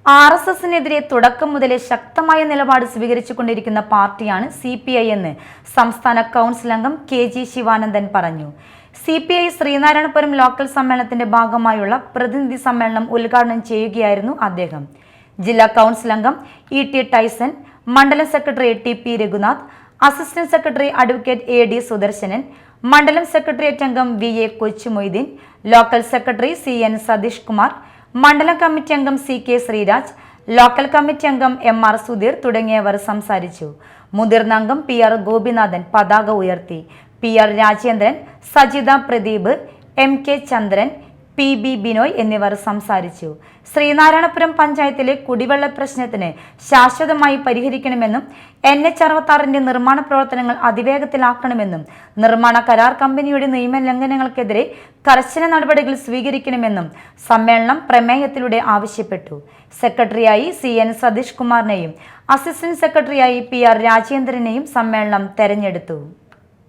RSSനെതിരെ തുടക്കം മുതലേ ശക്തമായ നിലപാട് സ്വീകരിച്ചുകൊണ്ടിരിക്കുന്ന പാർട്ടിയാണ് CPI എന്ന് സംസ്ഥാന കൗൺസിൽ അംഗം KG ശിവാനന്ദൻ പറഞ്ഞു. CPI ശ്രീനാരായണപുരം ലോക്കൽ സമ്മേളനത്തിന്റെ ഭാഗമായുള്ള പ്രതിനിധി സമ്മേളനം ഉദ്ഘാടനം ചെയ്യുകയായിരുന്നു അദ്ദേഹം. ജില്ലാ കൗൺസിൽ അംഗം ET ടൈസൺ, മണ്ഡലം secretary TP Raghunath, assistant secretary advocate AD Sudarshanan, മണ്ഡലം സെക്രട്ടേറിയറ്റ് അംഗം VA Kochumoideen, local secretary CN Satheesh Kumar, മണ്ഡലം കമ്മിറ്റി അംഗം CK ശ്രീരാജ്, ലോക്കൽ കമ്മിറ്റി അംഗം MR സുധീർ തുടങ്ങിയവർ സംസാരിച്ചു. മുതിർന്ന അംഗം PR ഗോപിനാഥൻ പതാക ഉയർത്തി. PR രാജേന്ദ്രൻ, സജിത പ്രദീപ്, MK ചന്ദ്രൻ, PB ബിനോയ് എന്നിവർ സംസാരിച്ചു. ശ്രീനാരായണപുരം പഞ്ചായത്തിലെ കുടിവെള്ള പ്രശ്നത്തിന് ശാശ്വതമായി പരിഹരിക്കണമെന്നും NH66ന്റെ നിർമ്മാണ പ്രവർത്തനങ്ങൾ അതിവേഗത്തിലാക്കണമെന്നും നിർമ്മാണ കരാർ കമ്പനിയുടെ നിയമലംഘനങ്ങൾക്കെതിരെ കർശന നടപടികൾ സ്വീകരിക്കണമെന്നും സമ്മേളനം പ്രമേയത്തിലൂടെ ആവശ്യപ്പെട്ടു. സെക്രട്ടറിയായി CN സതീഷ് കുമാറിനെയും അസിസ്റ്റന്റ് സെക്രട്ടറിയായി PR രാജേന്ദ്രനെയും സമ്മേളനം തെരഞ്ഞെടുത്തു.